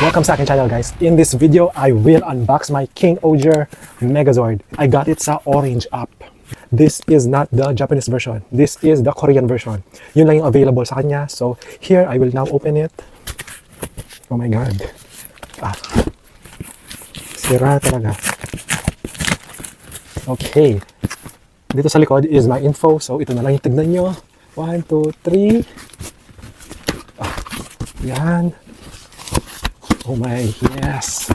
Welcome sa akin channel guys. In this video, I will unbox my King-Ohger Megazord. I got it sa Orange app. This is not the Japanese version. This is the Korean version. Yun lang yung available sa kanya. So here, I will now open it. Oh my god. Sira talaga. Okay. Dito sa likod is my info. So ito na lang yung tignan nyo. 1, 2, 3. Yan. Oh my, yes.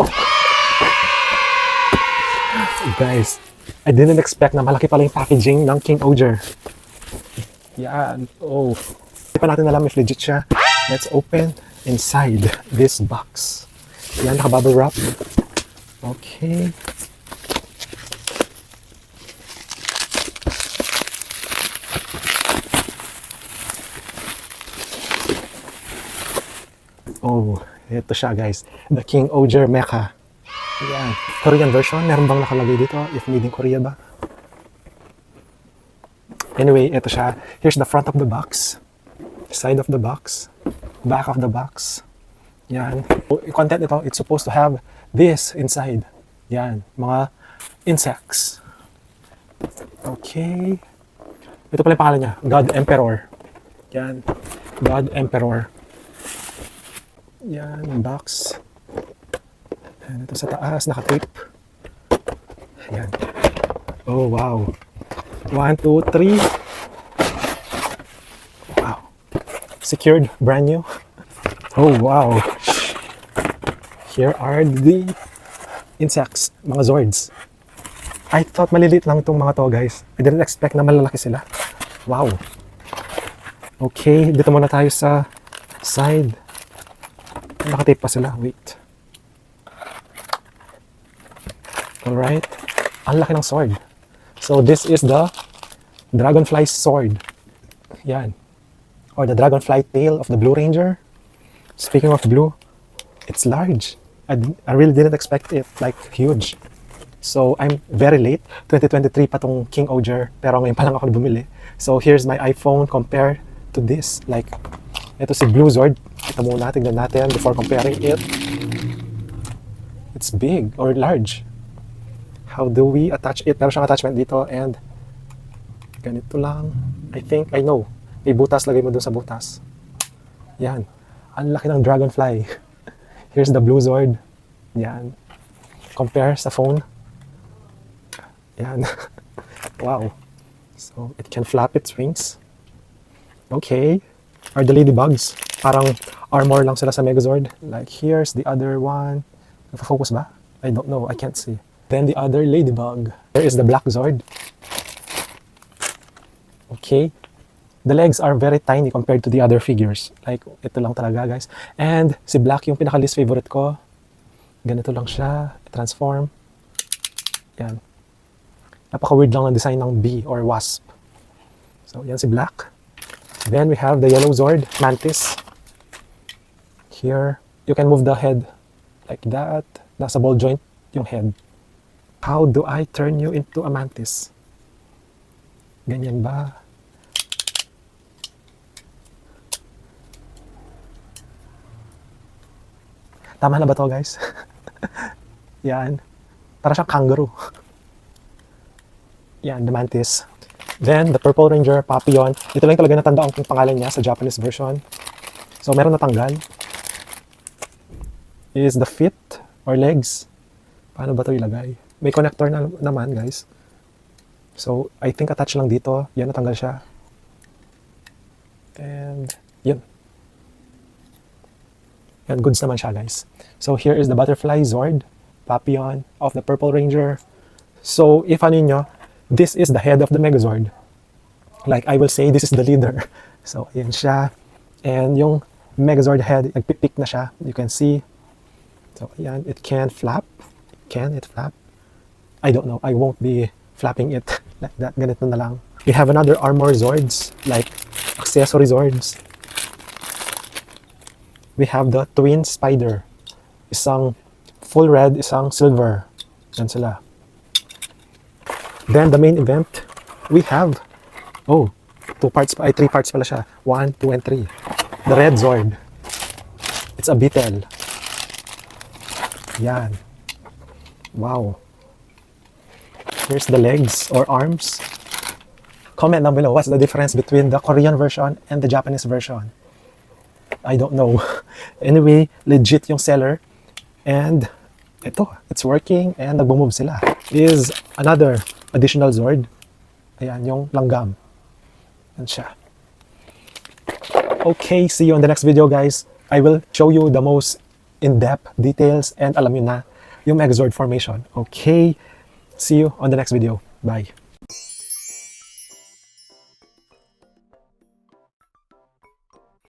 Oh. Guys, I didn't expect na malaki pala yung packaging ng King-Ohger. Yan. Oh. Hindi pa natin alam if legit siya. Let's open inside this box. Yan, naka-bubble wrap. Okay. Oh, ito siya guys. The King-Ohger mecha. Ayan. Korean version. Meron bang nakalagay dito? If made in Korea ba? Anyway, ito siya. Here's the front of the box. Side of the box. Back of the box. Yan. Yung content nito, it's supposed to have this inside. Yan. Mga insects. Okay. Ito pala yung pangalan niya. God Emperor. Yan. God Emperor. Yan, box. And ito sa taas, naka-tape. Yan. Oh, wow. 1, 2, 3. Wow. Secured, brand new. Oh, wow. Here are the insects, mga zords. I thought maliliit lang itong mga to, guys. I didn't expect na malalaki sila. Wow. Okay, dito muna tayo sa side. Nakatape pa sila. Wait. Alright. Ang laki ng sword. So, this is the Dragonfly sword. Yan. Or the Dragonfly tail of the Blue Ranger. Speaking of blue, it's large. I really didn't expect it. Like, huge. So, I'm very late. 2023 pa tong King-Ohger. Pero ngayon pa lang ako bumili. So, here's my iPhone compared to this. Like, ito si Blue Zord. Ito muna, tignan natin before comparing it. It's big or large. How do we attach it? Meron siyang attachment dito and ganito lang. I think, I know. May butas, lagay mo dun sa butas. Yan. Ang laki ng Dragonfly. Here's the Blue Zord. Yan. Compare sa phone. Yan. Wow. So, it can flap its wings. Okay. Are the ladybugs. Parang armor lang sila sa Megazord. Like, here's the other one. Naka-focus ba? I don't know. I can't see. Then the other ladybug. There is the Black Zord. Okay. The legs are very tiny compared to the other figures. Like, ito lang talaga, guys. And si Black yung pinaka-least favorite ko. Ganito lang siya. Transform. Yan. Napaka-weird lang ng design ng bee or wasp. So, yan si Black. Then we have the Yellow Zord, Mantis. Here, you can move the head like that. Nasa ball joint yung head. How do I turn you into a mantis? Ganyan ba? Tama na ba to, guys? Yan. Para siyang kangaroo. Yan, the mantis. Then, the Purple Ranger, Papillon. Dito lang talaga natandaan kung pangalan niya sa Japanese version. So, meron natanggal. Is the feet or legs. Paano ba ito ilagay? May connector na naman, guys. So, I think attach lang dito. Yan, natanggal siya. And, yan. Yan, goods naman siya, guys. So, here is the Butterfly Zord, Papillon of the Purple Ranger. So, if ano nyo, this is the head of the Megazord. Like, I will say, this is the leader. So, ayan siya. And yung Megazord head, nagpipik na siya. You can see. So, ayan. It can flap. Can it flap? I don't know. I won't be flapping it like that. Ganito na lang. We have another armor Zords, like accessory Zords. We have the Twin Spider. Isang full red, isang silver. Yan sila. Then the main event, we have, oh, Three parts pala siya. 1, 2, and 3. The red Zord. It's a beetle. Yan. Wow. Here's the legs or arms. Comment down below what's the difference between the Korean version and the Japanese version. I don't know. Anyway, legit yung seller. And ito, it's working and nagbo-move sila. Is another additional Zord. Ayan, yung langgam. Yan siya. Okay, see you on the next video, guys. I will show you the most in-depth details and alam nyo na yung Megazord formation. Okay, see you on the next video. Bye.